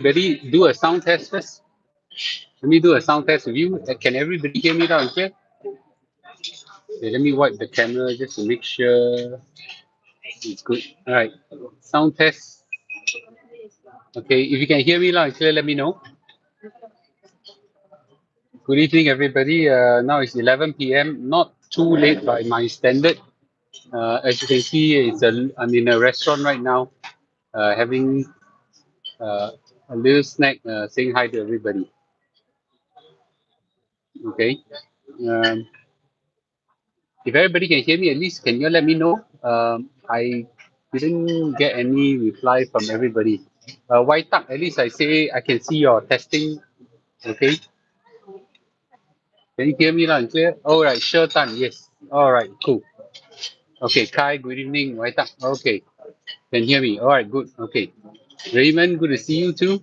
everybody do a sound test first. Let me do a sound test with you. Can everybody hear me loud and clear? Okay, let me wipe the camera just to make sure it's good. All right, sound test. Okay, if you can hear me loud and clear, let me know. Good evening, everybody. Now it's 11 p.m. Not too late by my standard. As you can see, I'm in a restaurant right now, having uh, a little snack, saying hi to everybody. Okay. Um, if everybody can hear me, at least can you let me know? I didn't get any reply from everybody. White Tuck, at least I can see your testing. Okay. Can you hear me loud and clear? All right, sure, Tan. Yes. All right, cool. Okay, Kai, good evening. White Tuck. Okay. Can hear me? All right, good. Okay. Raymond, good to see you too.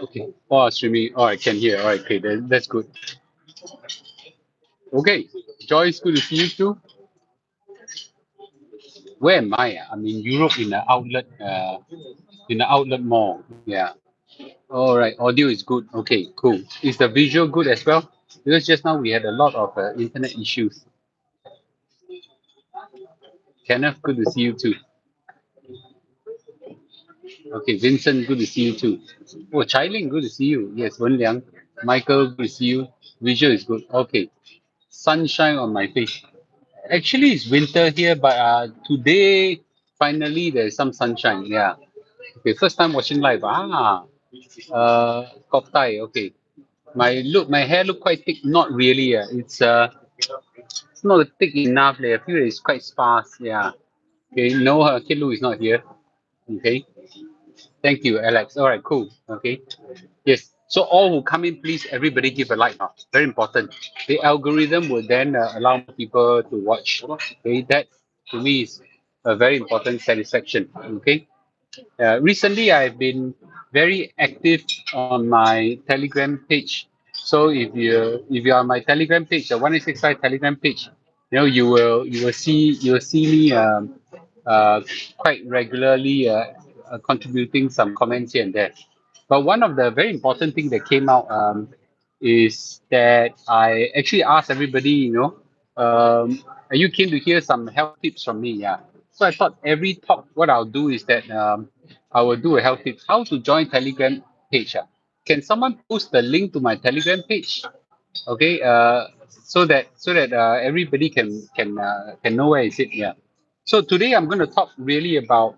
Okay. Oh, streaming. All right, can hear. All right, okay, that's good. Okay. Joyce, good to see you too. Where am I? I'm in Europe in the outlet mall. Yeah. All right. Audio is good. Okay, cool. Is the visual good as well? Because just now we had a lot of internet issues. Kenneth, good to see you too. Okay, Vincent, good to see you too. Oh, Chai Ling, good to see you. Yes, Wen Liang. Michael, good to see you. Visual is good. Okay. Sunshine on my face. Actually, it's winter here, but today finally there's some sunshine. Yeah. Okay, first time watching live. Kok Tai. Okay. My hair look quite thick. Not really. It's not thick enough. I feel it's quite sparse. Yeah. Okay. No, Kilu is not here. Okay. Thank you, Alex. All right. Cool. Okay. Yes. So all who come in, please, everybody give a like. Very important. The algorithm will then allow people to watch. Okay. That to me is a very important satisfaction. Okay. Recently, I've been very active on my Telegram page. So if you are on my Telegram page, the 1865 Telegram page, you will see me quite regularly contributing some comments here and there. But one of the very important thing that came out is that I actually asked everybody, are you keen to hear some health tips from me? Yeah. So I thought every talk, what I'll do is that I will do a health tip. How to join Telegram page? Can someone post the link to my Telegram page? Okay. So that everybody can know where is it. Yeah. So today I'm going to talk really about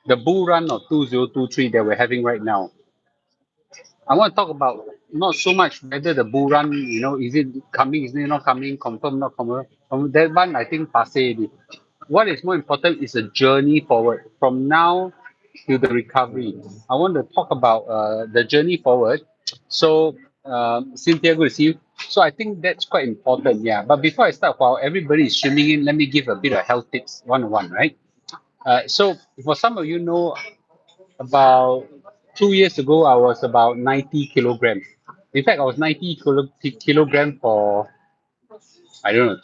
the bull run of 2023 that we're having right now. I want to talk about not so much whether the bull run, is it coming, is it not coming, confirm, not confirm. That one, I think, passe already. What is more important is a journey forward from now to the recovery. I want to talk about the journey forward. So, Cynthia, good to see you. So, I think that's quite important. Yeah. But before I start, while everybody is streaming in, let me give a bit of health tips 101, right? So, for some of you know, about 2 years ago, I was about 90 kilograms. In fact, I was 90 kilogram for, I don't know,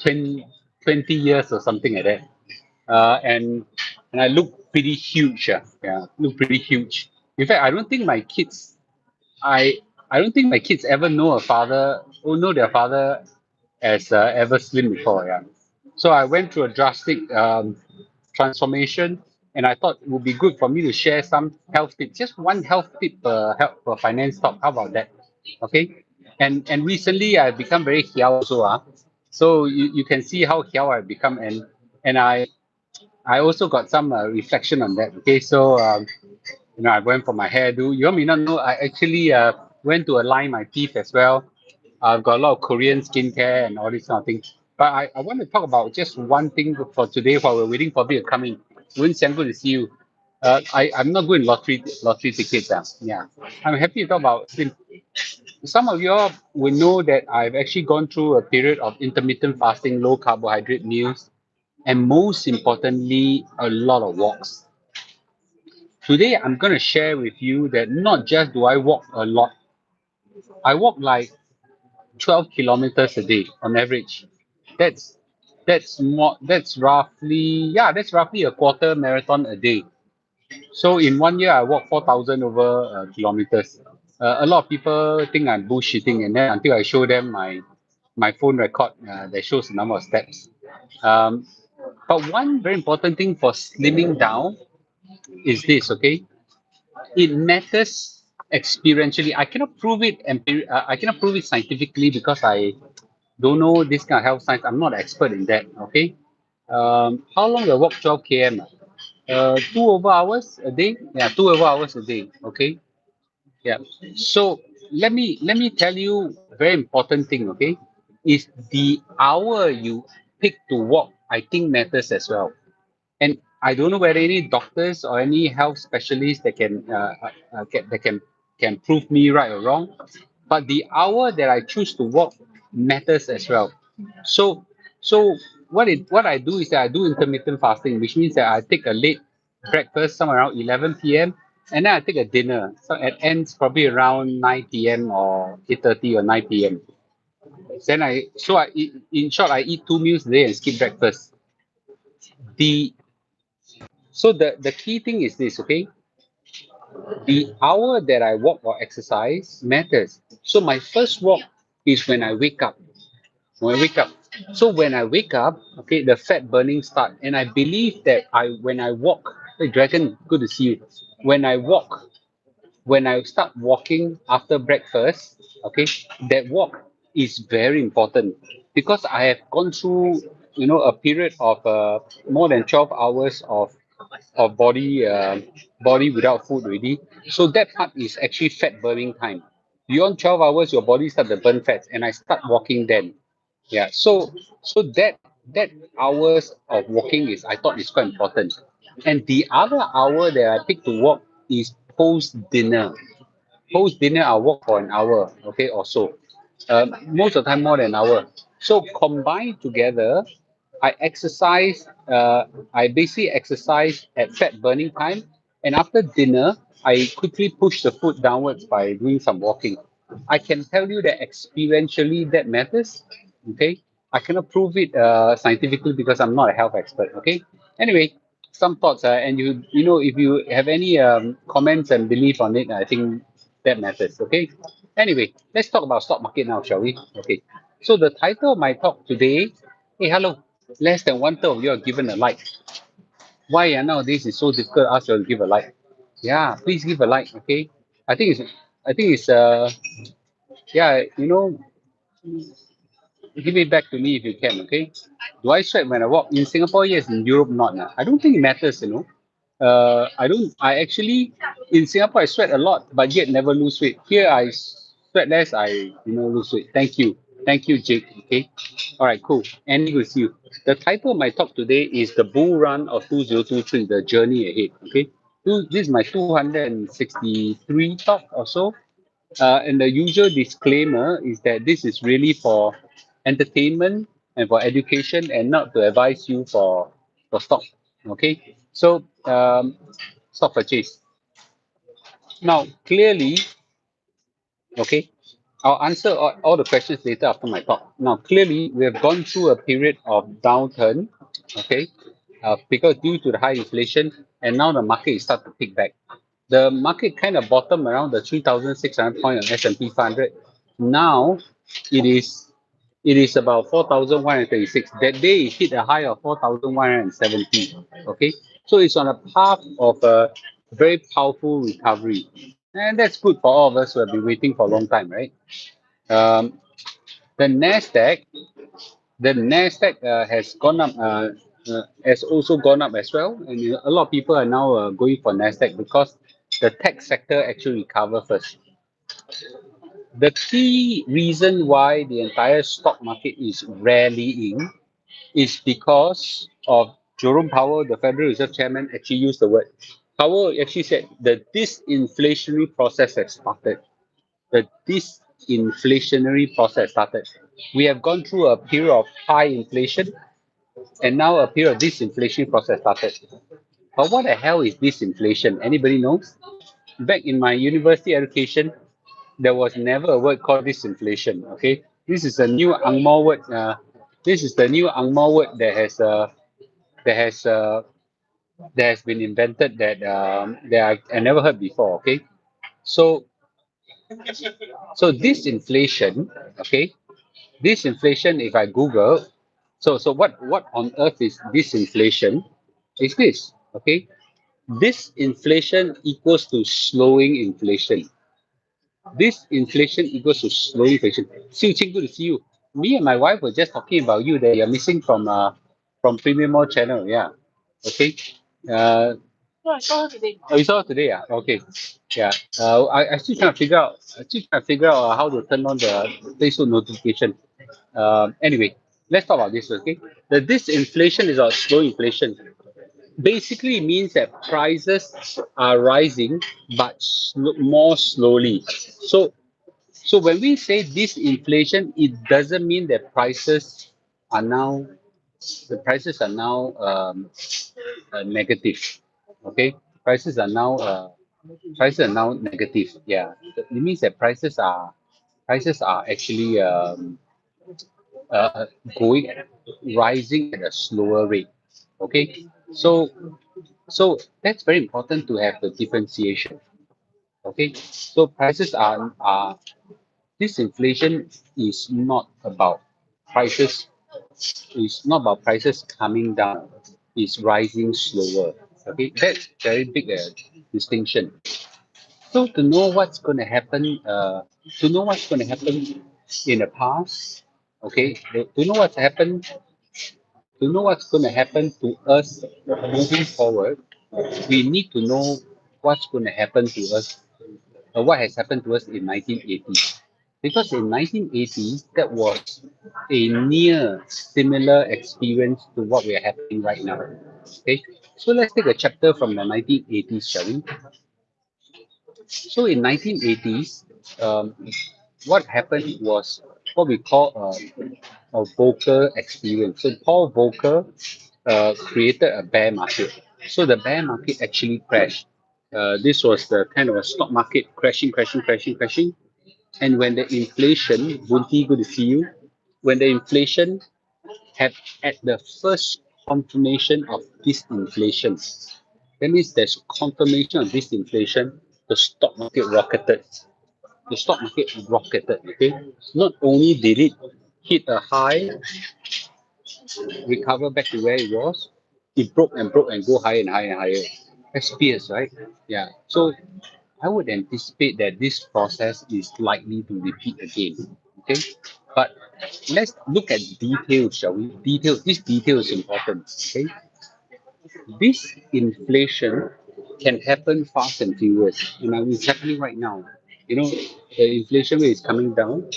20 years or something like that. And I look pretty huge. Yeah, look pretty huge. In fact, I I don't think my kids ever know a father or know their father as ever slim before. Yeah. So I went through a drastic transformation, and I thought it would be good for me to share some health tips. Just one health tip per finance talk. How about that? Okay. And recently I've become very hiao also. So you can see how hiao I've become, and I also got some reflection on that. Okay. So I went for my hairdo. You all may not know, I actually went to align my teeth as well. I've got a lot of Korean skincare and all these kind of things. But I want to talk about just one thing for today while we're waiting for you to come in. Wen Xiang, good to see you. I'm not good in lottery tickets. Yeah. I'm happy to talk about slim. Some of you all will know that I've actually gone through a period of intermittent fasting, low carbohydrate meals, and most importantly, a lot of walks. Today, I'm going to share with you that not just do I walk a lot, I walk like 12 kilometers a day on average. That's that's roughly a quarter marathon a day. So in 1 year, I walked 4,000 over kilometers. A lot of people think I'm bullshitting, and then until I show them my phone record that shows the number of steps. Um, but one very important thing for slimming down is this, okay? It matters experientially. I cannot prove it I cannot prove it scientifically because I don't know this kind of health science. I'm not an expert in that, okay? How long the walk 12 km? 2 over hours a day. Yeah, 2 over hours a day. Okay. Yeah. So let me tell you very important thing. Okay, is the hour you pick to walk. I think matters as well. And I don't know whether any doctors or any health specialists that can prove me right or wrong. But the hour that I choose to walk matters as well. So what I do is that I do intermittent fasting, which means that I take a late breakfast somewhere around 11 p.m. and then I take a dinner. So it ends probably around 9 p.m. or 8:30 or 9 p.m. Then I eat, in short, I eat 2 meals a day and skip breakfast. The the key thing is this, okay? The hour that I walk or exercise matters. So my first walk is when I wake up. When I wake up. So when I wake up, okay, the fat burning start. And I believe that when I walk, hey Dragon, good to see you. When I walk, when I start walking after breakfast, okay, that walk is very important because I have gone through, a period of more than 12 hours of body without food already. So that part is actually fat burning time. Beyond 12 hours, your body start to burn fats, and I start walking then. Yeah. So that hours of walking is I thought is quite important. And the other hour that I pick to walk is post dinner. Post dinner, I'll walk for an hour, okay, or so. Most of the time, more than an hour. So combined together, I exercise. I basically exercise at fat burning time, and after dinner, I quickly push the foot downwards by doing some walking. I can tell you that experientially that matters. Okay, I cannot prove it scientifically because I'm not a health expert. Okay. Anyway, some thoughts, and if you have any comments and belief on it, I think that matters. Okay. Anyway, let's talk about stock market now, shall we? Okay. So the title of my talk today. Hey, hello. Less than one third of you are given a like. Why nowadays it's so difficult to ask you to give a like? Yeah, please give a like. Okay. I think it's. I think it's. Yeah. Give it back to me if you can. Okay. Do I sweat when I walk in Singapore? Yes. In Europe, not. Nah. I don't think it matters. I don't. I actually in Singapore I sweat a lot, but yet never lose weight. Here I sweat less. I lose weight. Thank you, Jake. Okay, all right, cool. Andy, good to see you. The title of my talk today is the Bull Run of 2023, the journey ahead. Okay, this is my 263 talk or so. And the usual disclaimer is that this is really for entertainment and for education and not to advise you for stock. Okay, so stock purchase. Now, clearly, okay, I'll answer all the questions later after my talk. Now, clearly, we have gone through a period of downturn, okay, because due to the high inflation, and now the market is starting to pick back. The market kind of bottomed around the 3,600 point on S&P 500. Now, it is it is about 4,136. That day it hit a high of 4,170. Okay, so it's on a path of a very powerful recovery, and that's good for all of us who have been waiting for a long time, right? Um, the Nasdaq, has gone up. Has also gone up as well, and a lot of people are now going for Nasdaq because the tech sector actually recover first. The key reason why the entire stock market is rallying is because of Jerome Powell, the Federal Reserve Chairman, actually used the word. Powell actually said the disinflationary process has started. The disinflationary process started. We have gone through a period of high inflation and now a period of disinflation process started. But what the hell is disinflation? Anybody knows? Back in my university education, there was never a word called disinflation. Okay, this is a new Angmo word. This is the new Angmo word that has that has been invented that I never heard before. Okay, so this inflation, okay, this inflation, if I Google, so what on earth is this inflation? Is this okay? This inflation equals to slowing inflation. This inflation equals to slowing inflation. Siu Ching, good to see you. Me and my wife were just talking about you that you're missing from Premium Mall channel. Yeah. Okay. Uh, oh, you saw it today. Yeah. Okay. Yeah. I still trying to figure out. I still trying to figure out how to turn on the Facebook notification. Anyway, let's talk about this. Okay. The disinflation is our slow inflation. Basically, it means that prices are rising, but more slowly. So when we say disinflation, it doesn't mean that are now prices are now negative. Okay, prices are now negative. Yeah, it means that prices are actually uh, going rising at a slower rate. Okay, so that's very important to have the differentiation. Okay, so disinflation is not about prices prices coming down. It's rising slower. Okay, that's very big distinction. So to know what's going to happen in the past, okay, to know what's happened, to know what's going to happen to us moving forward, we need to know what's going to happen to us, what has happened to us in 1980. Because in 1980, that was a near similar experience to what we are having right now. Okay, so let's take a chapter from the 1980s, shall we? So in 1980s, what happened was what we call a Volcker experience. So Paul Volcker created a bear market. So the bear market actually crashed. This was the kind of a stock market crashing, crashing, crashing, crashing. And when the inflation, Bunti, good to see you. When the inflation had at the first confirmation of disinflation, that means there's confirmation of disinflation, the stock market rocketed. The stock market rocketed. Okay, not only did it hit a high, recover back to where it was, it broke and go higher and higher and higher. That's fierce, right? Yeah. So I would anticipate that this process is likely to repeat again. Okay, but let's look at details, shall we? This detail is important. Okay, this inflation can happen fast and furious. You know, it's happening right now. You know, the inflation rate is coming down,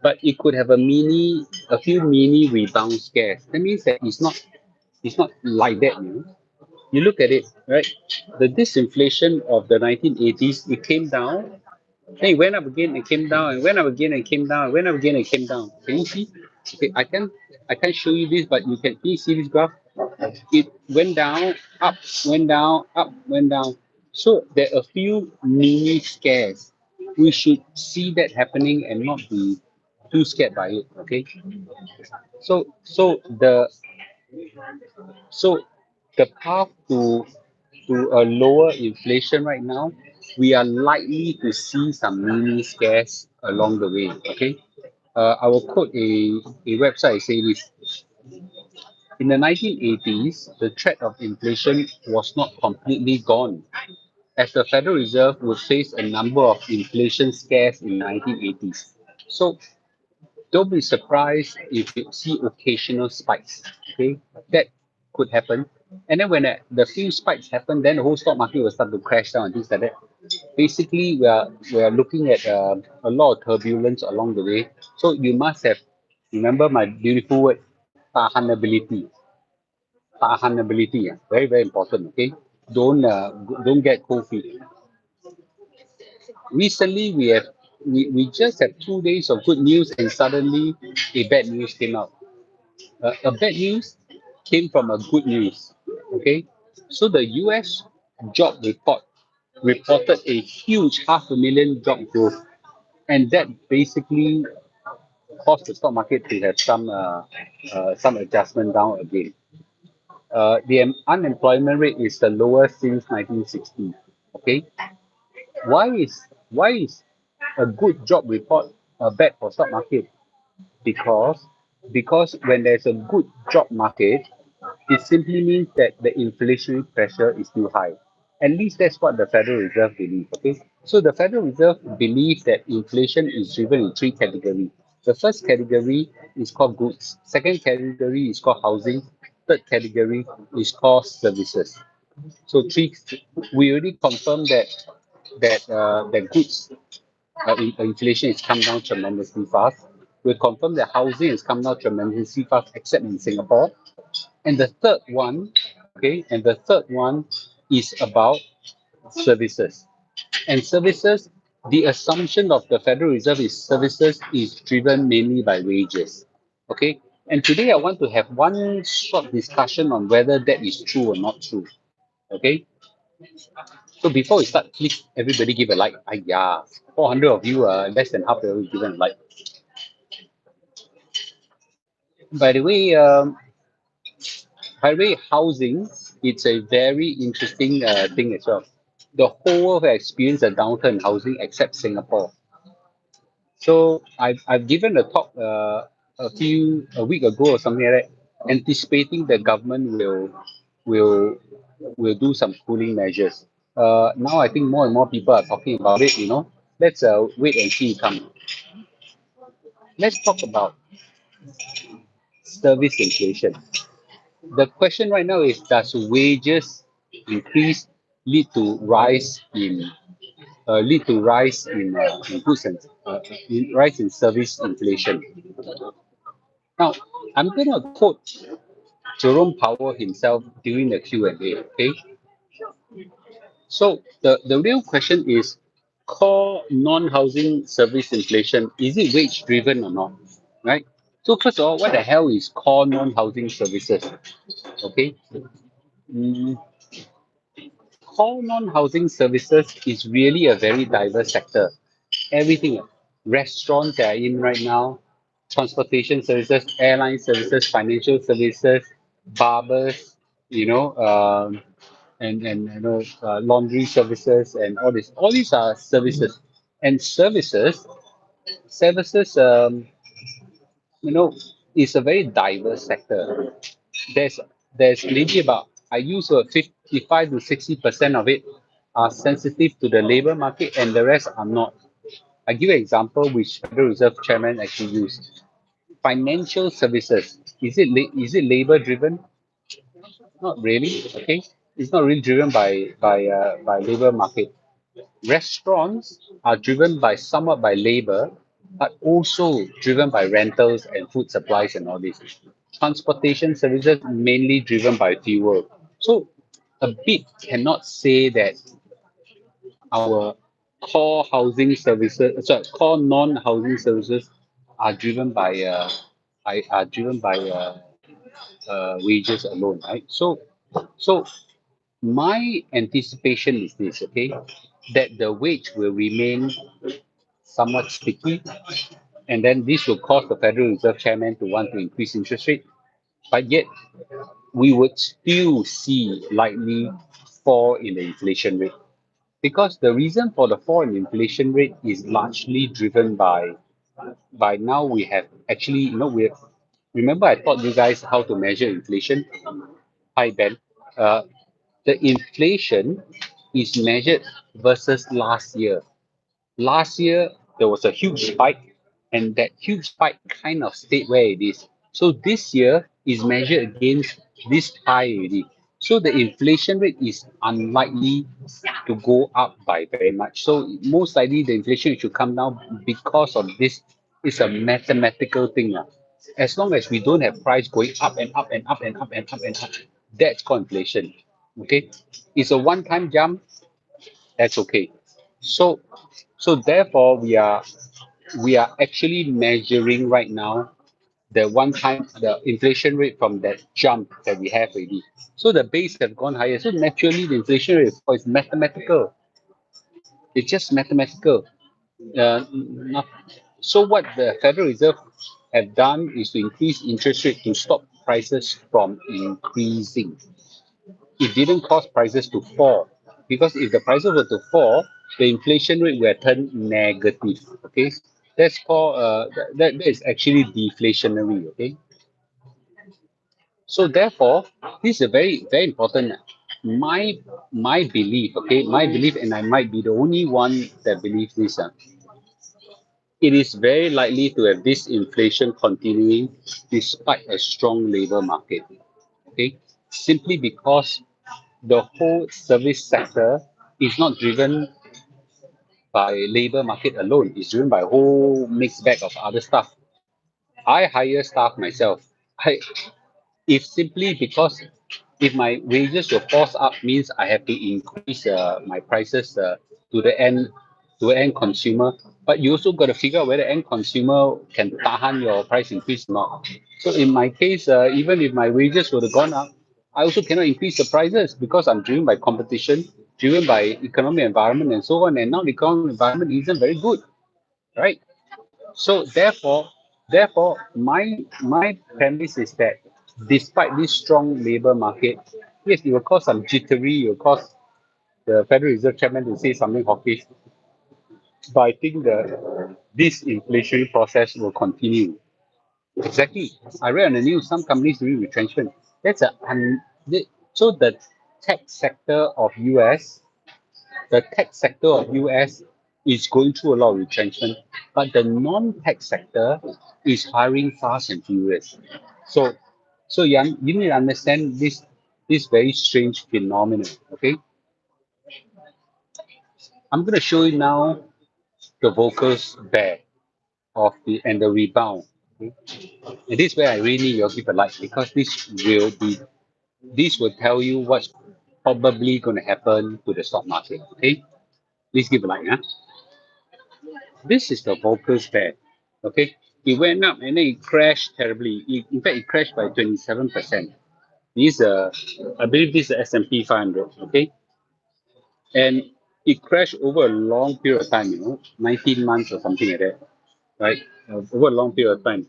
but it could have a few mini rebound scares. That means that it's not like that. You look at it, right? The disinflation of the 1980s, it came down, then it went up again and came down, and went up again and came down, and went up again and came down. Can you see? Okay, I can't show you this, but can you see this graph? It went down, up, went down, up, went down. So there are a few mini scares. We should see that happening and not be too scared by it. Okay. So so the path to a lower inflation right now, we are likely to see some mini scares along the way. Okay. I will quote a website saying this. In the 1980s, the threat of inflation was not completely gone, as the Federal Reserve would face a number of inflation scares in the 1980s. So don't be surprised if you see occasional spikes. Okay, that could happen. And then when the few spikes happen, then the whole stock market will start to crash down and things like that. Basically, we are looking at a lot of turbulence along the way. So you must have remember my beautiful word, tahanability. Tahanability, yeah, very very important. Okay, don't get cold feet. Recently, we just had 2 days of good news, and suddenly a bad news came out. A bad news came from a good news. Okay, so the U.S. job report reported a huge 500,000 job growth, and that basically caused the stock market to have some adjustment down again. the unemployment rate is the lowest since 1960. Okay, why is a good job report bad for stock market? Because when there's a good job market, it simply means that the inflationary pressure is too high. At least that's what the Federal Reserve believes. Okay, so the Federal Reserve believes that inflation is driven in three categories. The first category is called goods. Second category is called housing. Third category is called services. So three, we already confirmed that goods inflation has come down tremendously fast. We confirmed that housing has come down tremendously fast, except in Singapore. And the third one, okay, and the third one is about services. And services, the assumption of the Federal Reserve is services is driven mainly by wages. Okay. And today I want to have one short discussion on whether that is true or not true. Okay. So before we start, please everybody give a like. Yeah, 400 of you, less than half of you given a like. By the way, housing, it's a very interesting thing as well. The whole world has experienced a downturn in housing except Singapore. So I've given a talk a week ago or something like that, anticipating the government will will do some cooling measures. Now I think more and more people are talking about it. Let's wait and see come. Let's talk about service inflation. The question right now is, does wages increase lead to rise in goods and rise in service inflation? Now, I'm going to quote Jerome Powell himself during the Q&A. Okay, so the real question is, core non-housing service inflation, is it wage driven or not? Right. So first of all, what the hell is core non-housing services? Okay. Mm, core non-housing services is really a very diverse sector. Everything, restaurants that are in right now, transportation services, airline services, financial services, barbers, and laundry services, and all these are services. And services, is a very diverse sector. there's there's maybe about, I use 55 to 60% of it are sensitive to the labor market, and the rest are not. I give you an example which Federal Reserve Chairman actually used. Financial services. Is it labor driven? Not really. Okay, it's not really driven by labor market. Restaurants are driven by somewhat by labor, but also driven by rentals and food supplies and all this. Transportation services mainly driven by fuel. So a bit cannot say that our core housing services, sorry, core non-housing services are driven by wages alone, right? So my anticipation is this, okay, that the wage will remain somewhat sticky, and then this will cause the Federal Reserve Chairman to want to increase interest rate, but yet we would still see likely fall in the inflation rate. Because the reason for the fall in inflation rate is largely driven by now we have actually, remember I taught you guys how to measure inflation. Hi Ben. Uh, the inflation is measured versus last year. Last year there was a huge spike, and that huge spike kind of stayed where it is. So this year is measured against this high already. So the inflation rate is unlikely to go up by very much. So most likely the inflation should come down because of this. It's a mathematical thing. As long as we don't have price going up and up and up and up and up and up, that's called inflation. Okay, it's a one-time jump. That's okay. So therefore we are actually measuring right now the inflation rate from that jump that we have already. So the base have gone higher. So naturally the inflation rate is mathematical. It's just mathematical. Not, so what the Federal Reserve have done is to increase interest rate to stop prices from increasing. It didn't cause prices to fall, because if the prices were to fall, the inflation rate will turn negative. Okay, that's called that is actually deflationary. Okay, so therefore, this is a very important. My belief, okay, my belief, and I might be the only one that believes this. It is very likely to have this inflation continuing despite a strong labor market. Okay, simply because the whole service sector is not driven by labor market alone. It's driven by a whole mixed bag of other stuff. I hire staff myself. I if simply because if my wages will force up means I have to increase my prices to the end consumer. But you also got to figure out whether end consumer can tahan your price increase or not. So in my case, even if my wages would have gone up, I also cannot increase the prices because I'm driven by competition, driven by economic environment and so on. And now the economic environment isn't very good, right? So therefore, my premise is that despite this strong labor market, yes, it will cause some jittery, it will cause the Federal Reserve Chairman to say something hawkish, but I think this inflationary process will continue. Exactly. I read on the news some companies doing retrenchment. That's a so tech sector of US, the tech sector of US is going through a lot of retrenchment, but the non-tech sector is hiring fast and furious. So, so you need to understand this very strange phenomenon. Okay, I'm going to show you now the vocals bear of the rebound. Okay? And this is where I really need your give a like, because this will tell you what's probably going to happen to the stock market. Okay, please give a like. Huh? This is the Volcker's bear. Okay, it went up and then it crashed terribly. In fact, it crashed by 27%. This I believe this is the S&P 500. Okay, and it crashed over a long period of time. 19 months or something like that, right? Over a long period of time.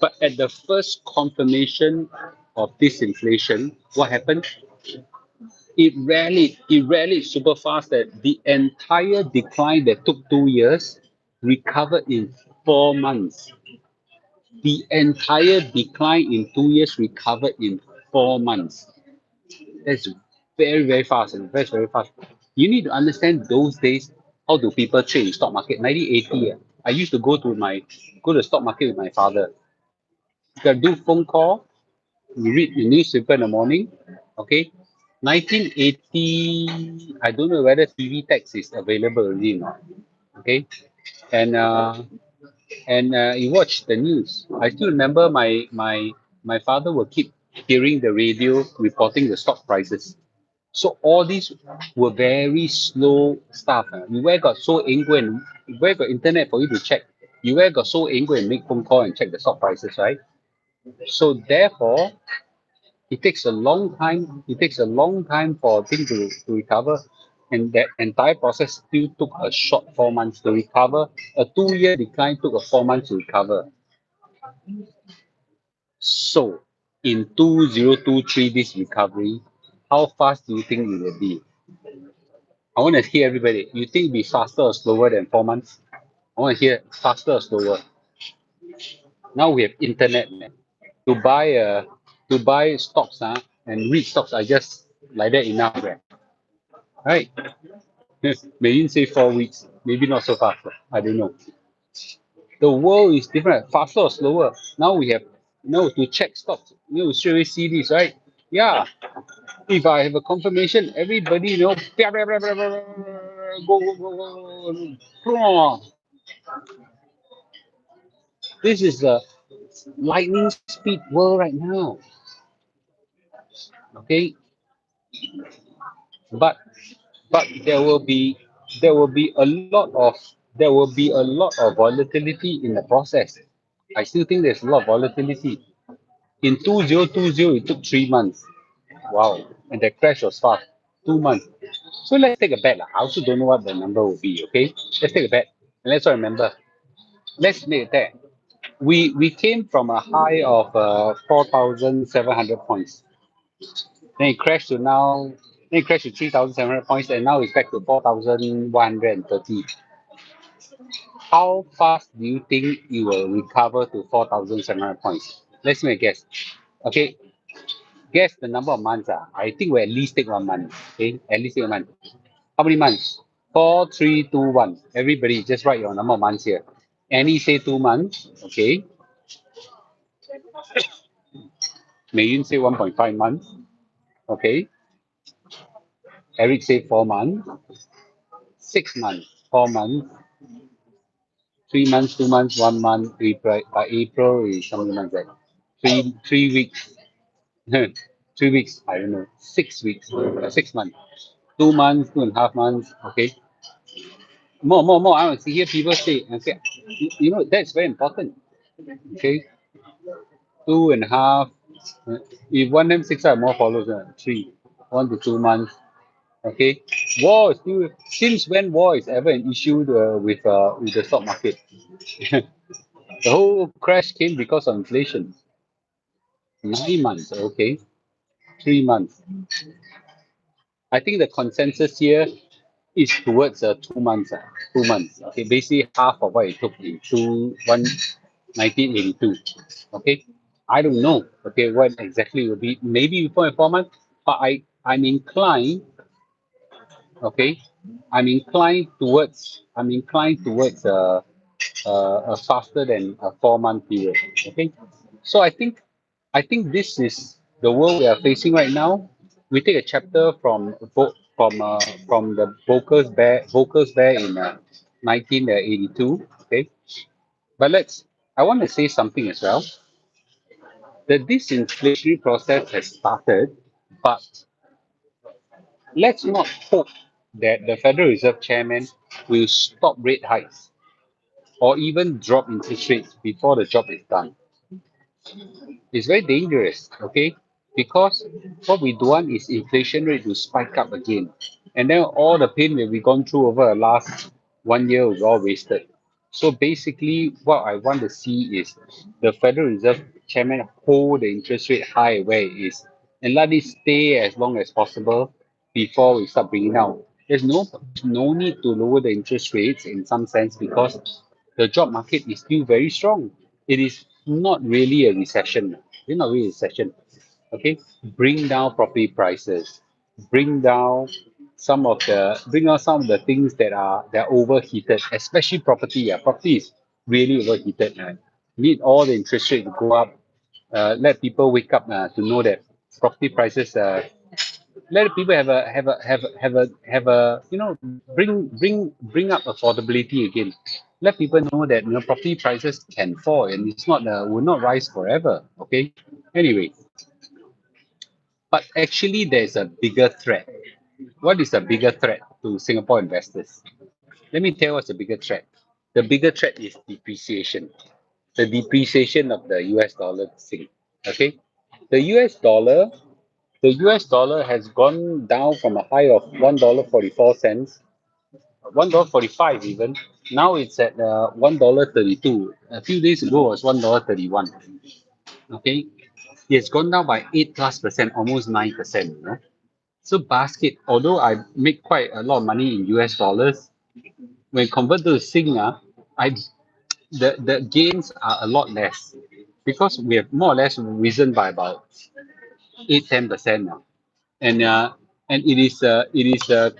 But at the first confirmation of this inflation, what happened? It rallied super fast that the entire decline that took 2 years recovered in 4 months. The entire decline in 2 years recovered in 4 months. That's very fast and very fast. You need to understand those days, how do people trade in stock market? 1980, I used to go to the stock market with my father. You can do phone call, you read the newspaper in the morning, okay? 1980, I don't know whether TV text is available already or not, okay? And you watch the news. I still remember my father will keep hearing the radio reporting the stock prices. So all these were very slow stuff. You where got so angry and where got internet for you to check? You where got so angry and make phone call and check the stock prices, right? So therefore, it takes a long time. It takes a long time for things to recover. And that entire process still took a short 4 months to recover. A 2 year decline took a 4 months to recover. So in 2023, this recovery, how fast do you think it will be? I want to hear everybody. You think it'll be faster or slower than 4 months? I want to hear faster or slower. Now we have internet, man. To buy stocks, and read stocks are just like that enough, right? Maybe say 4 weeks, maybe not so fast. I don't know. The world is different, faster or slower. Now we have to check stocks. Straight away see this, right? Yeah. If I have a confirmation, everybody blah, blah, blah, blah, blah, blah, go. This is the lightning speed world right now. Okay, but there will be a lot of volatility in the process. I still think there's a lot of volatility. In 2020, it took 3 months. Wow, and the crash was fast. 2 months. So let's take a bet. I also don't know what the number will be. Okay, let's take a bet. And let's all remember. Let's make a bet. we came from a high of 4,700 points. Then it crashed to now, then it crashed to 3,700 points, and now it's back to 4,130. How fast do you think you will recover to 4,700 points? Let's make a guess. Okay, guess the number of months. I think we at least take 1 month. Okay, at least take a month. How many months? Four, three, two, one. Everybody, just write your number of months here. Annie say 2 months. Okay. Mei Yun say 1.5 months. Okay. Eric say 4 months. 6 months. 4 months. 3 months, 2 months, 1 month. April. April is how many months? That 3 weeks. 3 weeks. I don't know. 6 weeks. 6 months. 2 months, 2.5 months. Okay. More. I want to hear people say. Okay. That's very important. Okay. 2.5. If one name 6 are more follows, 3, 1 to 2 months. Okay, war is still, since when war is ever an issue with the stock market? The whole crash came because of inflation. 9 months, okay, 3 months. I think the consensus here is towards 2 months. 2 months. Okay, basically half of what it took in 1982. Okay, I don't know. Okay, what exactly will be maybe 4 months, but I'm inclined. Okay, I'm inclined towards faster than a 4 month period. Okay, so I think this is the world we are facing right now. We take a chapter from the Volcker's Bear in 1982. Okay, but I want to say something as well. That this inflationary process has started, but let's not hope that the Federal Reserve Chairman will stop rate hikes or even drop interest rates before the job is done. It's very dangerous, okay? Because what we don't want is inflation rate to spike up again. And then all the pain that we've gone through over the last 1 year was all wasted. So basically, what I want to see is the Federal Reserve Chairman hold the interest rate high where it is and let it stay as long as possible before we start bringing down. There's no need to lower the interest rates in some sense because the job market is still very strong. It is not really a recession. It's not really a recession. Okay, bring down property prices, bring down some of the things that are overheated, especially property. Yeah, property is really overheated. Need all the interest rate to go up. Let people wake up to know that property prices. Let people have a bring up affordability again. Let people know that property prices can fall and it's not will not rise forever. Okay. Anyway, but actually there's a bigger threat. What is a bigger threat to Singapore investors? Let me tell you what's the bigger threat. The bigger threat is depreciation. The depreciation of the US dollar sing. Okay. The US dollar the US dollar has gone down from a high of $1.44, $1.45 even. Now it's at $1.32. A few days ago it was $1.31. Okay, it's gone down by 8+%, almost 9%. So basket, although I make quite a lot of money in US dollars, when converted to Sing, I the gains are a lot less because we have more or less risen by about 8-10% now. And it is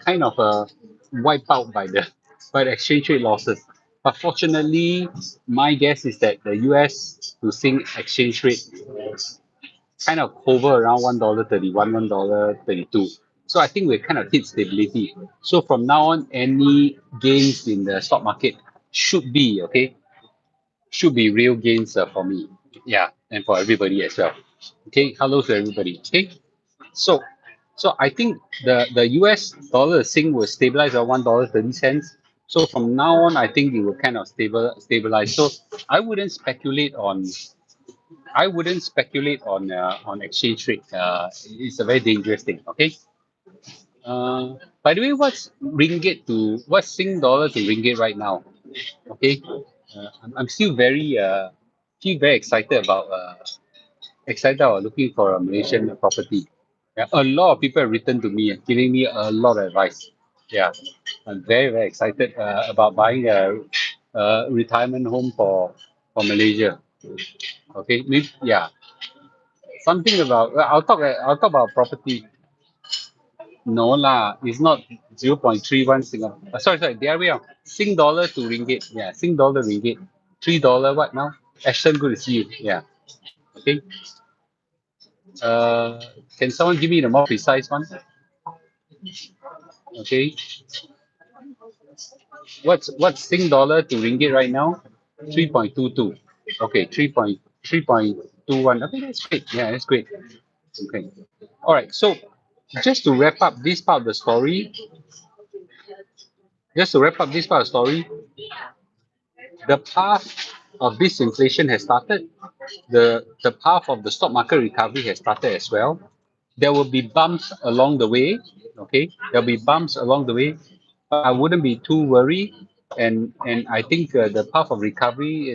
kind of wiped out by the exchange rate losses. But fortunately, my guess is that the US to Sing exchange rate kind of hover around $1.31, $1.32. So I think we kind of hit stability. So from now on, any gains in the stock market should be okay, should be real gains for me. Yeah, and for everybody as well. Okay, hello to everybody. Okay, so so I think the US dollar Sing will stabilize at $1.30. So from now on, I think it will kind of stabilize. So I wouldn't speculate on on exchange rate. It's a very dangerous thing. Okay. By the way, what's Sing dollar to ringgit right now? Okay. I'm still very actually very excited about looking for a Malaysian property. Yeah, a lot of people have written to me and giving me a lot of advice. Yeah, I'm very excited about buying a retirement home for Malaysia. Okay, yeah, something about I'll talk about property. No lah, it's not 0.31 Singapore. Sorry, the other way around. Sing dollar to ringgit. Yeah, Sing dollar ringgit. $3 what now? Ashton, good to see you. Yeah. Okay. Uh, can someone give me the more precise one? Okay. What's Sing dollar to ringgit right now? 3.22. Okay, 3.21. Okay, that's great. Yeah, that's great. Okay. All right. So just to wrap up this part of the story, the path of disinflation has started. The path of the stock market recovery has started as well. There will be bumps along the way. Okay, there'll be bumps along the way. But I wouldn't be too worried. And I think the path of recovery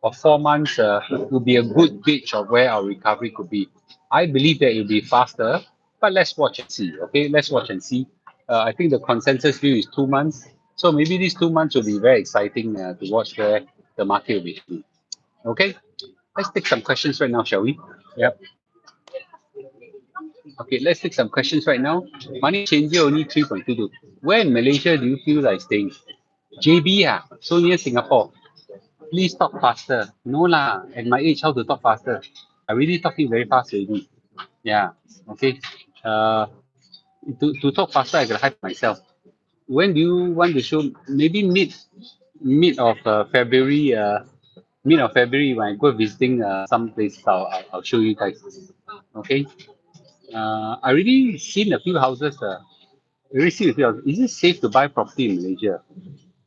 of 4 months will be a good gauge of where our recovery could be. I believe that it'll be faster, but let's watch and see. Okay, let's watch and see. I think the consensus view is 2 months. So maybe these 2 months will be very exciting to watch where the market will be. Okay, let's take some questions right now, shall we? Yep. Okay, let's take some questions right now. Money changer only 3.22. Where in Malaysia do you feel like staying? JB, so near Singapore. Please talk faster. No lah, at my age, how to talk faster? I really talking very fast already. Yeah, okay. Uh, to talk faster, I gotta hype myself. When do you want to show? Maybe mid of February. Mid of February when I go visiting some places, I'll show you guys. Okay. I already seen a few houses. Already seen a few houses. Is it safe to buy property in Malaysia?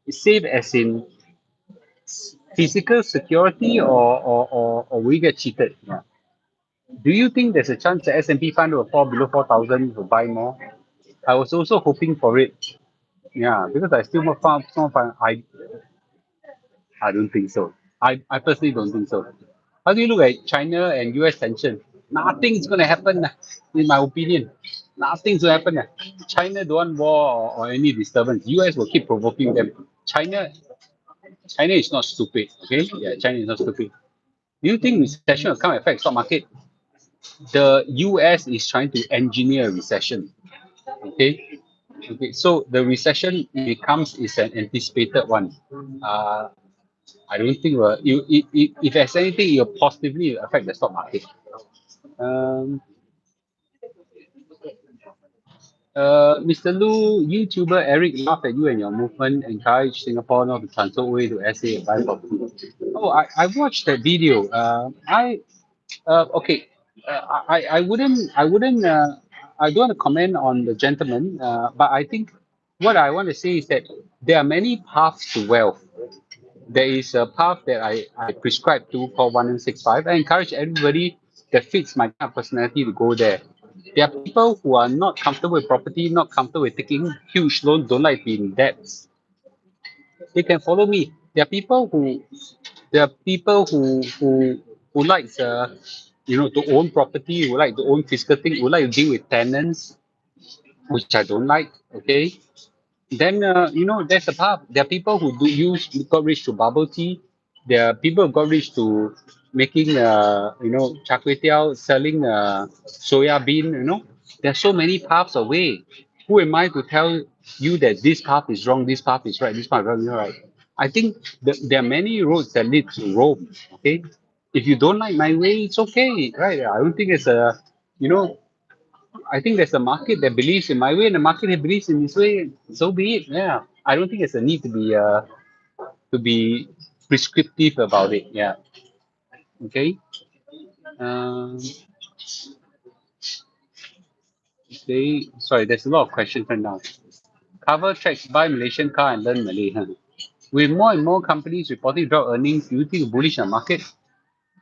It's safe as in physical security or we get cheated? Yeah. Do you think there's a chance the S&P 500 will fall below 4,000 to buy more? I was also hoping for it. Yeah, because I still more found, I don't think so. I personally don't think so. How do you look at China and US tension? Nothing's going to happen, in my opinion. Nothing's going to happen. China don't want war or any disturbance. US will keep provoking them. China is not stupid. Okay, yeah, China is not stupid. Do you think recession will come and affect stock market? The US is trying to engineer a recession. Okay, okay. So the recession becomes is an anticipated one. Uh, I don't think if there's anything, it will positively affect the stock market. Um, Mr. Lu, YouTuber Eric laughed at you and your movement, encouraged Singapore not to transfer away to SA and buy property. Oh, I watched that video. Okay. I don't want to comment on the gentleman, but I think what I want to say is that there are many paths to wealth. There is a path that I prescribe to called 1165. I encourage everybody that fits my kind of personality to go there. There are people who are not comfortable with property, not comfortable with taking huge loans, don't like being in debts. They can follow me. There are people who likes to own property, who like to own physical thing, who like to deal with tenants, which I don't like. Okay, then there's a path. There are people who got rich to bubble tea. There are people who got rich to making char kway teow, selling soya bean. There's so many paths away. Who am I to tell you that this path is wrong, this path is right, this path is right? I think there are many roads that lead to Rome. Okay, if you don't like my way, it's okay, right? I don't think it's a you know I think there's a market that believes in my way and a market that believes in this way. So be it. Yeah. I don't think there's a need to be prescriptive about it. Yeah. Okay. Um, okay. Sorry, there's a lot of questions right now. Cover tracks buy Malaysian car and learn Malay. Huh? With more and more companies reporting drop earnings, do you think bullish on market?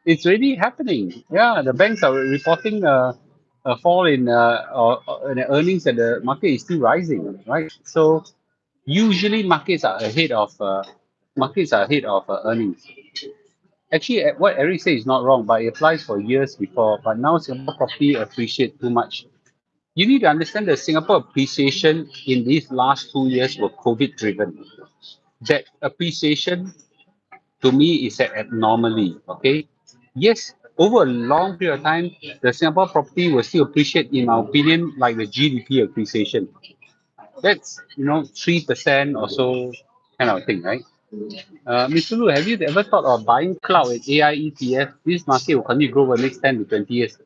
It's already happening. Yeah, the banks are reporting a fall in earnings, and the market is still rising, right? So usually markets are ahead of earnings. Actually, what Eric said is not wrong, but it applies for years before. But now Singapore property appreciate too much. You need to understand the Singapore appreciation in these last 2 years were COVID driven. That appreciation to me is an abnormally. Okay. Yes, over a long period of time, the Singapore property will still appreciate, in my opinion, like the GDP appreciation. That's 3% or so kind of thing, right? Mr. Lu, have you ever thought of buying cloud and AI ETF? This market will continue to grow over the next 10 to 20 years.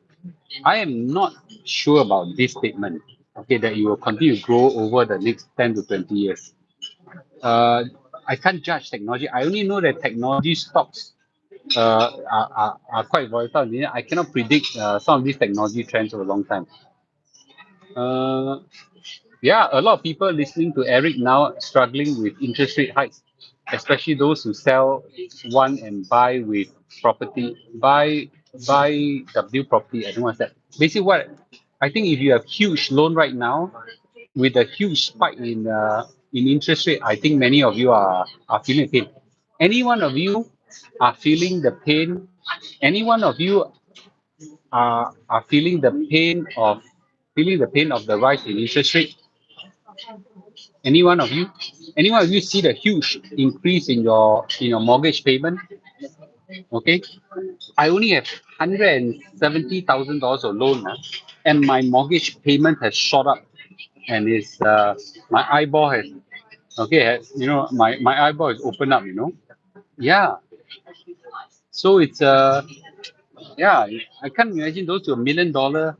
I am not sure about this statement, okay, that you will continue to grow over the next 10 to 20 years. Uh, I can't judge technology. I only know that technology stocks are quite volatile. I cannot predict some of these technology trends over a long time. Uh, yeah, a lot of people listening to Eric now struggling with interest rate hikes, especially those who sell one and buy with property, buy W property. I don't know what's that. Basically, what I think, if you have huge loan right now with a huge spike in interest rate, I think many of you are feeling the pain. Any one of you are feeling the pain. Any one of you are feeling the pain of the rise in interest rate. Any one of you? Any one of you see the huge increase in your mortgage payment? Okay, I only have $170,000 of loan, and my mortgage payment has shot up, and it's my eyeball has my eyeball is open up. Yeah. So it's yeah, I can't imagine those who are million dollar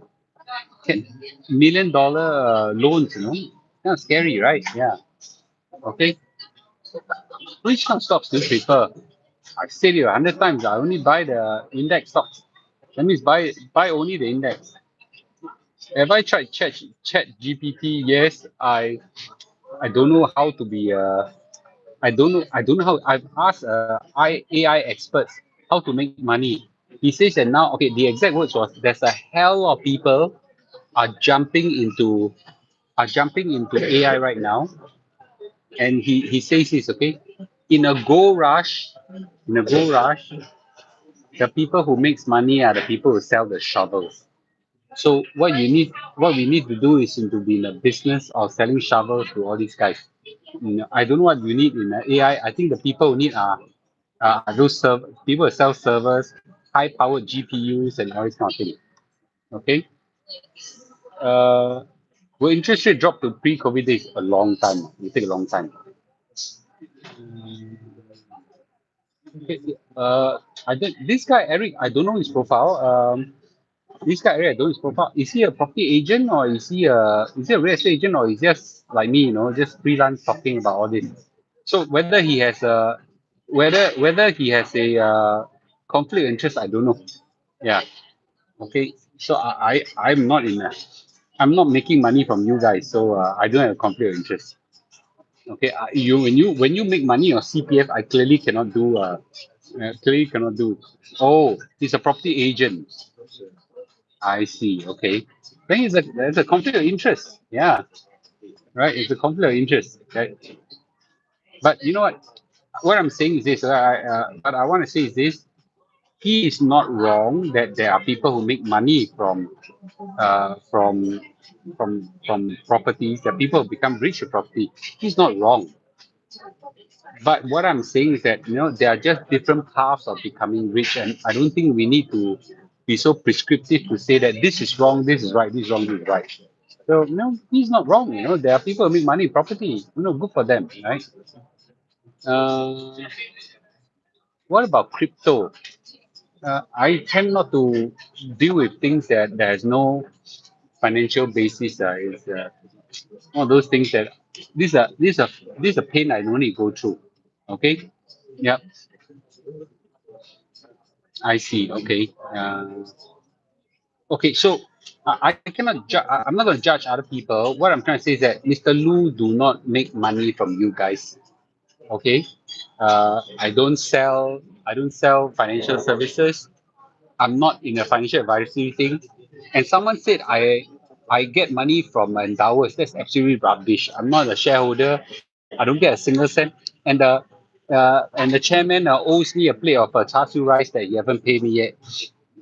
loans. Kind of scary, right? Yeah. Okay. Which kind of stocks do you prefer? I've said it 100 times. I only buy the index stocks. That means buy only the index. Have I tried chat GPT? Yes, I don't know how to be I don't know how. I've asked AI experts how to make money. He says that now, okay, the exact words was, there's a hell of people are jumping into AI right now, and he says this, okay, in a gold rush, in a gold rush, the people who makes money are the people who sell the shovels. So what we need to do is to be in the business of selling shovels to all these guys. I don't know what you need in AI. I think the people who need are those people who sell servers, high-powered GPUs, and all this kind of thing. Okay. Uh, will interest rate drop to pre-COVID days? A long time. It take a long time. Okay. I don't. This guy Eric, I don't know his profile. This guy Eric, I don't know his profile. Is he a property agent, or is he a real estate agent, or is just like me, just freelance talking about all this? So whether he has a conflict of interest, I don't know. Yeah. Okay. So I'm not making money from you guys, so I don't have a conflict of interest. Okay. When you make money on CPF, I clearly cannot do. Oh, he's a property agent. I see. Okay. Then there's a conflict of interest. Yeah. Right. It's a conflict of interest. Right. But you know what? What I'm saying is this. What I want to say is this. He is not wrong that there are people who make money uh, from from properties. There are people who become rich with property. He's not wrong. But what I'm saying is that there are just different paths of becoming rich, and I don't think we need to be so prescriptive to say that this is wrong, this is right, this is wrong, this is right. So he's not wrong. There are people who make money in property. Good for them, right? Uh, what about crypto? I tend not to deal with things that there's no financial basis. It's one of those things that these are pain I don't need to go through. Okay. Yep. I see. Okay. Okay. So I cannot judge. I'm not going to judge other people. What I'm trying to say is that Mr. Lu do not make money from you guys. Okay. I don't sell financial services. I'm not in a financial advisory thing. And someone said I get money from endowers. That's absolutely rubbish. I'm not a shareholder. I don't get a single cent. And and the chairman owes me a plate of char siu rice that he haven't paid me yet.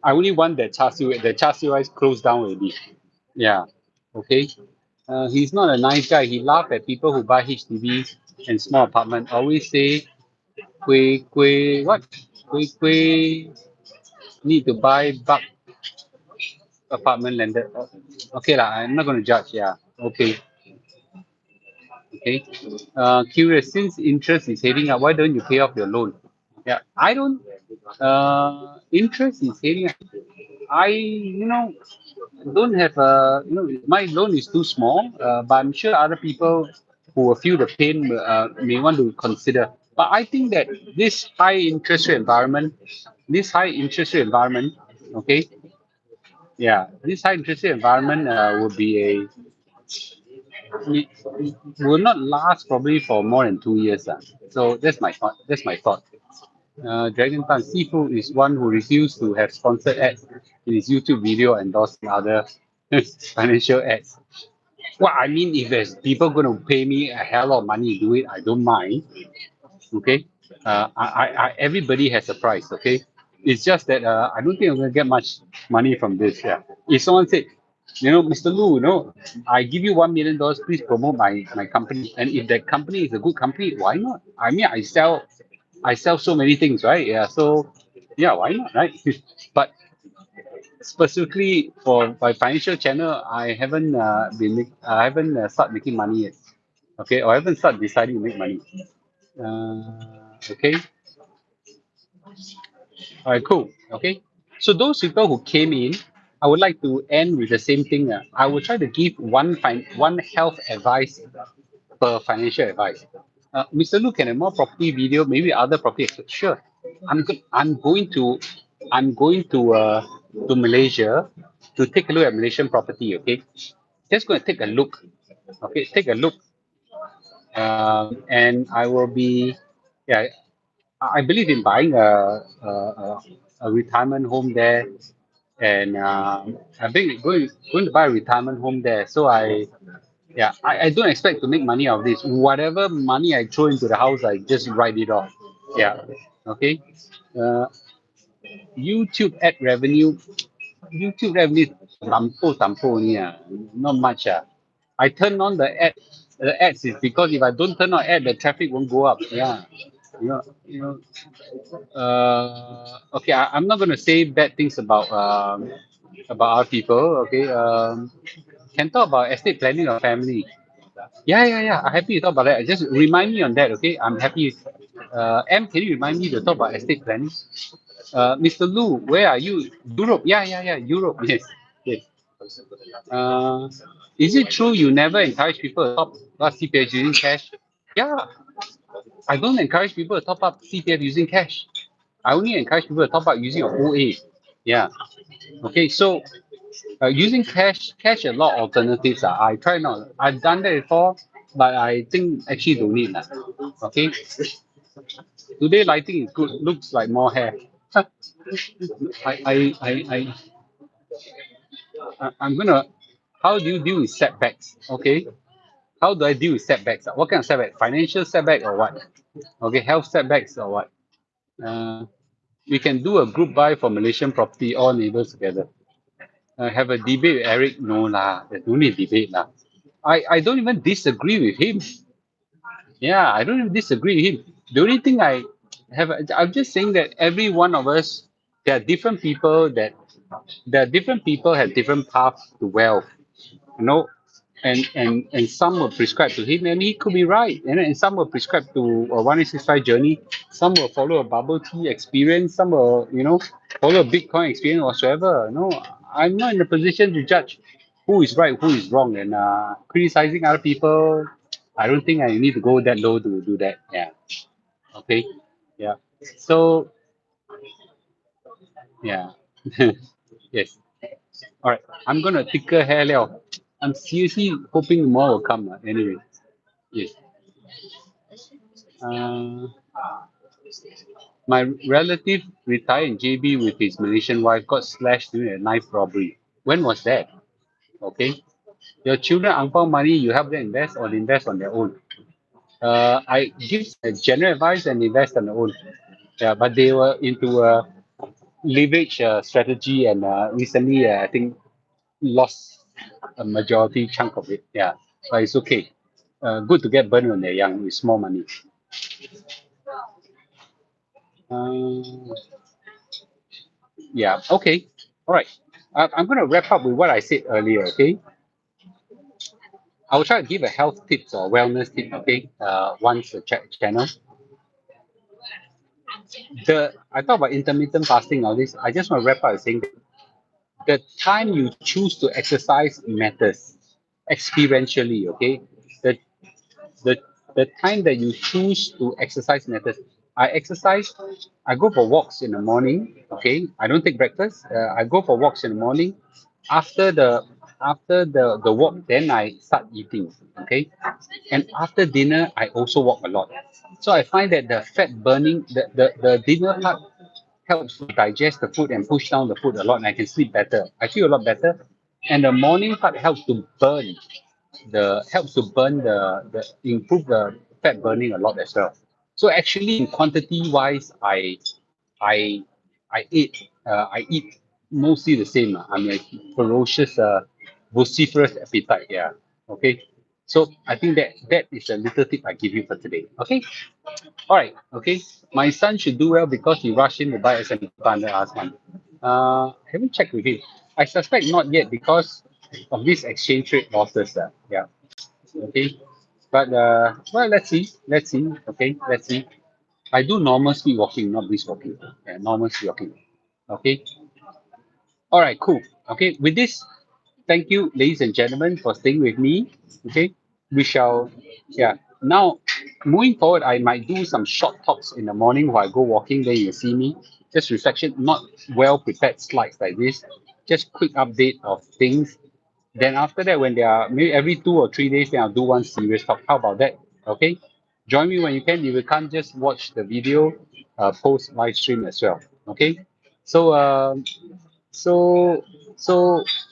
I only want that char siu. The char siu rice closed down already. Yeah. Okay. He's not a nice guy. He laugh at people who buy HDBs and small apartment. Always say, kwe what? Kwe need to buy bulk apartment landed. Okay lah. I'm not going to judge. Yeah. Okay. Okay. Curious. Since interest is heading up, why don't you pay off your loan? Yeah. I don't. Interest is heading up. I don't have my loan is too small, but I'm sure other people who will feel the pain may want to consider. But I think that this high interest rate environment, this high interest rate environment, okay, yeah, this high interest rate environment will be it will not last probably for more than 2 years. So that's my thought. That's my thought. Dragon Tan Seafood is one who refused to have sponsored ads in his YouTube video endorsing other financial ads. Well, I mean, if there's people going to pay me a hell of money to do it, I don't mind. Okay, everybody has a price. Okay, it's just that I don't think I'm going to get much money from this. Yeah, if someone said, Mr. Lu, I give you $1 million, please promote my company, and if that company is a good company, why not? I mean, I sell so many things, right? Yeah, so yeah, why not, right? But specifically for my financial channel, I haven't I haven't started making money yet. Okay, or I haven't started deciding to make money. Okay, all right, cool. Okay, so those people who came in, I would like to end with the same thing. I will try to give one health advice per financial advice. Mr. Lu, can a more property video, maybe other property experts? Sure. I'm going to Malaysia to take a look at Malaysian property. Okay, just going to take a look. Okay, take a look, and I will be, yeah. I believe in buying a retirement home there, and I think going to buy a retirement home there. So I don't expect to make money out of this. Whatever money I throw into the house, I just write it off. Yeah. Okay. Uh, YouTube ad revenue. YouTube revenue tampo only. Not much. I turn on the ad. The ads is because if I don't turn on ad, the traffic won't go up. Yeah. You know. You know. Okay. I'm not gonna say bad things about our people. Okay. Can talk about estate planning or family. Yeah. I'm happy to talk about that. Just remind me on that, okay? I'm happy. Can you remind me to talk about estate planning? Mr. Lu, where are you? Europe. Yeah. Europe. Yes. Yes. Uh, is it true you never encourage people to top up CPF using cash? Yeah, I don't encourage people to top up CPF using cash. I only encourage people to top up using your OA. Yeah. Okay. So using cash a lot of alternatives. I try not. I've done that before, but I think actually don't need that. Okay. Today lighting is good. Looks like more hair. I'm gonna. How do you deal with setbacks? Okay. How do I deal with setbacks? What kind of setback? Financial setback or what? Okay, health setbacks or what? Uh, we can do a group buy for Malaysian property, all neighbors together. Have a debate with Eric? No lah, there's no need debate lah. I don't even disagree with him. Yeah, I don't even disagree with him. The only thing I'm just saying that every one of us, there are different people have different paths to wealth. You know, and some will prescribe to him, and he could be right. And some will prescribe to a 1865 journey. Some will follow a bubble tea experience. Some will, follow a Bitcoin experience whatsoever. No, I'm not in a position to judge who is right, who is wrong, and criticizing other people. I don't think I need to go that low to do that. Yeah. Okay. Yeah. So yeah. Yes. All right. I'm gonna thicker hair Liao. I'm seriously hoping more will come. Anyway. Yes. Uh, my relative retired in JB with his Malaysian wife got slashed during a knife robbery. When was that? Okay. Your children ang pao money, you help them invest or they invest on their own. I give general advice and invest on their own. Yeah, but they were into leverage strategy, and recently I think lost a majority chunk of it. Yeah, but it's okay. Good to get burned when they're young with small money. Uh, yeah. Okay. All right. I'm going to wrap up with what I said earlier. Okay. I will try to give a health tips or wellness tip. Okay. Once a channel. I talk about intermittent fasting. All this. I just want to wrap up by saying the time you choose to exercise matters experientially. Okay. The the the time that you choose to exercise matters. I exercise. I go for walks in the morning. Okay, I don't take breakfast. I go for walks in the morning. After the walk, then I start eating. Okay, and after dinner, I also walk a lot. So I find that the fat burning, the dinner part helps to digest the food and push down the food a lot, and I can sleep better. I feel a lot better, and the morning part helps to burn the improve the fat burning a lot as well. So actually, in quantity wise, I I eat mostly the same. I'm like ferocious, vociferous appetite. Yeah. Okay. So I think that is a little tip I give you for today. Okay. All right. Okay. My son should do well because he rushed in to buy S&P 500 last month. Haven't checked with him. I suspect not yet because of this exchange rate losses. Yeah. Okay. But well, let's see. Let's see. Okay. Let's see. I do normal speed walking, not brisk walking. Yeah, normal speed walking. Okay. All right. Cool. Okay. With this, thank you, ladies and gentlemen, for staying with me. Okay. We shall. Yeah. Now, moving forward, I might do some short talks in the morning while I go walking. Then you see me. Just reflection, not well prepared slides like this. Just quick update of things. Then after that, when they are maybe every 2 or 3 days, then I'll do one serious talk. How about that? Okay. Join me when you can. If you can't, just watch the video, post live stream as well. Okay. So so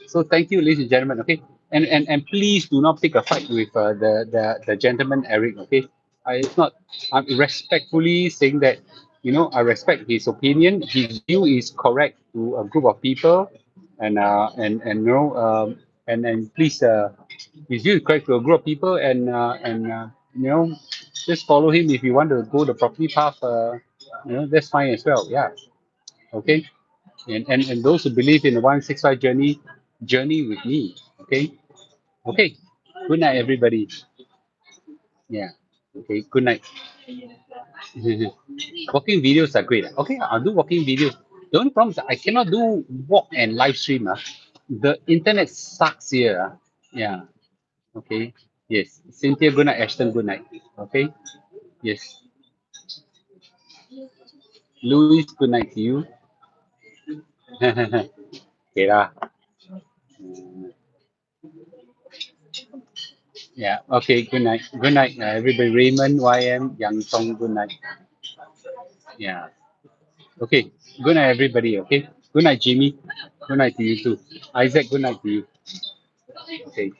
so thank you, ladies and gentlemen. Okay. And please do not pick a fight with the gentleman Eric. Okay. It's not. I'm respectfully saying that I respect his opinion. His view is correct to a group of people, and please his view is correct to a group of people, and just follow him if you want to go the property path. That's fine as well. Yeah. Okay. And those who believe in the 165 journey with me. Okay. Okay. Good night, everybody. Yeah. Okay. Good night. Walking videos are great. Okay, I'll do walking videos. The only problem is I cannot do walk and live stream. The internet sucks here. Yeah. Okay. Yes. Cynthia, good night. Ashton, good night. Okay. Yes. Louis, good night to you. Okay lah. Yeah. Okay. Good night. Good night, everybody. Raymond, YM, Yang Tong, good night. Yeah. Okay. Good night, everybody. Okay. Good night, Jimmy. Good night to you too. Isaac, good night to you. Okay.